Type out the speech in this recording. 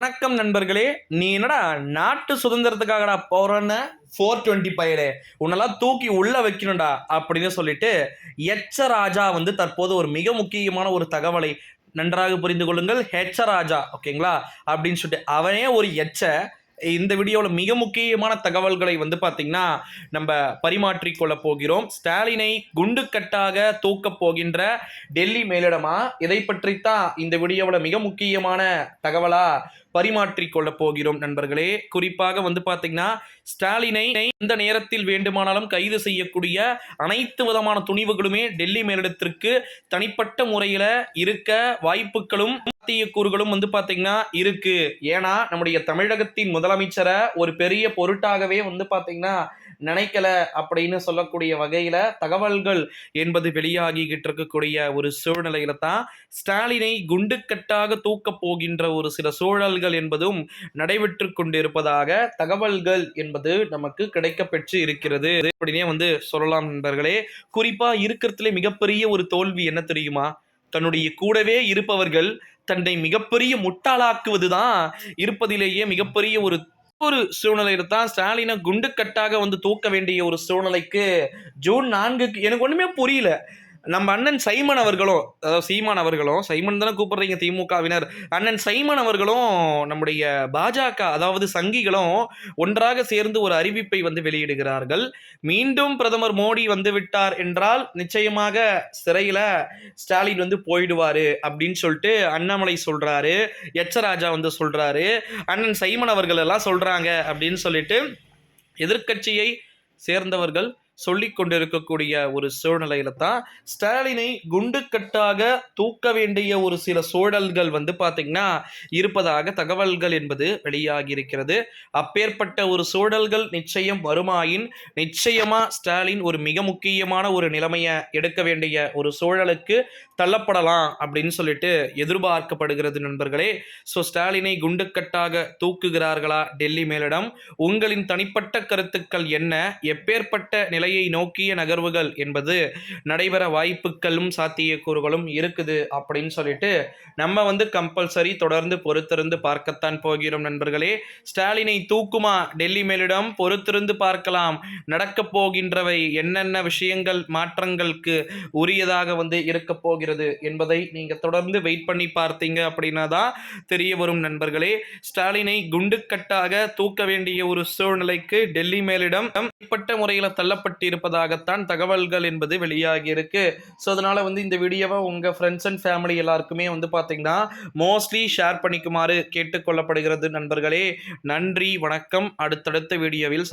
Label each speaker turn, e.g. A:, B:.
A: வணக்கம் நண்பர்களே. நீ என்னடா நாட்டு சுதந்திரத்துக்காகடா போறன்னு 420 பயலே உன்னெல்லாம் தூக்கி உள்ள வைக்கணும்டா அப்படின்னு சொல்லிட்டு ராஜா வந்து தற்போது ஒரு மிக முக்கியமான ஒரு தகவலை நன்றாக புரிந்து கொள்ளுங்கள். ராஜா ஓகேங்களா அப்படின்னு சொல்லிட்டு அவனே ஒரு இந்த வீடியோவில் மிக முக்கியமான தகவல்களை வந்து பார்த்தீங்கன்னா நம்ம பரிமாற்றிக்கொள்ள போகிறோம். ஸ்டாலினை குண்டுக்கட்டாக தூக்கப் போகின்ற டெல்லி மேலிடமா, இதை பற்றித்தான் இந்த வீடியோவில் மிக முக்கியமான தகவலா பரிமாற்றிக்கொள்ள போகிறோம் நண்பர்களே. குறிப்பாக வந்து பார்த்தீங்கன்னா ஸ்டாலினை எந்த நேரத்தில் வேண்டுமானாலும் கைது செய்யக்கூடிய அனைத்து விதமான துணிவுகளுமே டெல்லி மேலிடத்திற்கு தனிப்பட்ட முறையில் இருக்க வாய்ப்புகளும் சாத்தியக்கூறுகளும் வந்து பாத்தீங்கன்னா இருக்கு. ஏன்னா நம்முடைய தமிழகத்தின் முதலமைச்சரை ஒரு பெரிய பொருட்டாகவே வந்து பாத்தீங்கன்னா நினைக்கல அப்படின்னு சொல்லக்கூடிய வகையில தகவல்கள் என்பது வெளியாகிக்கிட்டு இருக்கக்கூடிய ஒரு சூழ்நிலையில தான் ஸ்டாலினை குண்டுக்கட்டாக தூக்க போகின்ற ஒரு சில சூழல்கள் என்பதும் நடைபெற்று கொண்டிருப்பதாக தகவல்கள் என்பது நமக்கு கிடைக்கப்பெற்று இருக்கிறது அப்படின்னே வந்து சொல்லலாம் நண்பர்களே. குறிப்பா இருக்கிறதுல மிகப்பெரிய ஒரு தோல்வி என்ன தெரியுமா? தன்னுடைய கூடவே இருப்பவர்கள் தன்னை மிகப்பெரிய முட்டாளாக்குவதுதான் இருப்பதிலேயே மிகப்பெரிய ஒரு ஒரு சூழ்நிலையில தான் ஸ்டாலினை குண்டுக்கட்டாக வந்து தூக்க வேண்டிய ஒரு சூழ்நிலைக்கு ஜூன் 4க்கு எனக்கு ஒண்ணுமே புரியல. நம்ம அண்ணன் சைமன் அவர்களும், அதாவது சீமான் அவர்களும், சைமன் தானே கூப்பிடுறீங்க திமுகவினர், அண்ணன் சைமன் அவர்களும் நம்முடைய பாஜக அதாவது சங்கிகளும் ஒன்றாக சேர்ந்து ஒரு அறிவிப்பை வந்து வெளியிடுகிறார்கள். மீண்டும் பிரதமர் மோடி வந்து விட்டார் என்றால் நிச்சயமாக சிறையில ஸ்டாலின் வந்து போயிடுவாரு அப்படின்னு சொல்லிட்டு அண்ணாமலை சொல்றாரு, ராஜா வந்து சொல்றாரு, அண்ணன் சைமன் அவர்கள் எல்லாம் சொல்றாங்க அப்படின்னு சொல்லிட்டு எதிர்க்கட்சியை சேர்ந்தவர்கள் சொல்லிக் கொண்டிருக்கக்கூடிய ஒரு சூழ்நிலையில தான் ஸ்டாலினை குண்டுக்கட்டாக தூக்க வேண்டிய ஒரு சில சூழல்கள் வந்து பாத்தீங்கன்னா இருப்பதாக தகவல்கள் என்பது வெளியாகி இருக்கிறது. அப்பேற்பட்ட ஒரு சூழல்கள் நிச்சயம் வருமாயின் நிச்சயமா ஸ்டாலின் ஒரு மிக முக்கியமான ஒரு நிலைமையை எடுக்க வேண்டிய ஒரு சூழலுக்கு தள்ளப்படலாம் அப்படின்னு சொல்லிட்டு எதிர்பார்க்கப்படுகிறது நண்பர்களே. ஸோ ஸ்டாலினை குண்டுக்கட்டாக தூக்குகிறார்களா டெல்லி மேலிடம்? உங்களின் தனிப்பட்ட கருத்துக்கள் என்ன? எப்பேற்பட்ட நிலையை நோக்கிய நகர்வுகள் என்பது நடைபெற வாய்ப்புகளும் சாத்தியக்கூறுகளும் இருக்குது அப்படின்னு சொல்லிட்டு நம்ம வந்து கம்பல்சரி தொடர்ந்து பொறுத்திருந்து பார்க்கத்தான் போகிறோம் நண்பர்களே. ஸ்டாலினை தூக்குமா டெல்லி மேலிடம்? பொறுத்திருந்து பார்க்கலாம். நடக்க போகின்றவை என்னென்ன விஷயங்கள் மாற்றங்களுக்கு உரியதாக வந்து இருக்க போகிறது என்பதை நீங்க தொடர்ந்து வெயிட் பண்ணி பார்த்தீங்க அப்படின்னா தான் தெரிய வரும் நண்பர்களே. ஸ்டாலினை குண்டுக்கட்டாக தூக்க வேண்டிய ஒரு சூழ்நிலைக்கு டெல்லி மேலிடம் தனிப்பட்ட முறையில் தள்ளப்பட்டு இருப்பதாகத்தான் தகவல்கள் என்பது வெளியாகி இருக்கு. ஸோ அதனால வந்து இந்த வீடியோவை உங்க ஃப்ரெண்ட்ஸ் அண்ட் ஃபேமிலி எல்லாருக்குமே வந்து பார்த்தீங்கன்னா மோஸ்ட்லி ஷேர் பண்ணிக்குமாறு கேட்டுக்கொள்ளப்படுகிறது நண்பர்களே. நன்றி, வணக்கம். அடுத்தடுத்த வீடியோவில்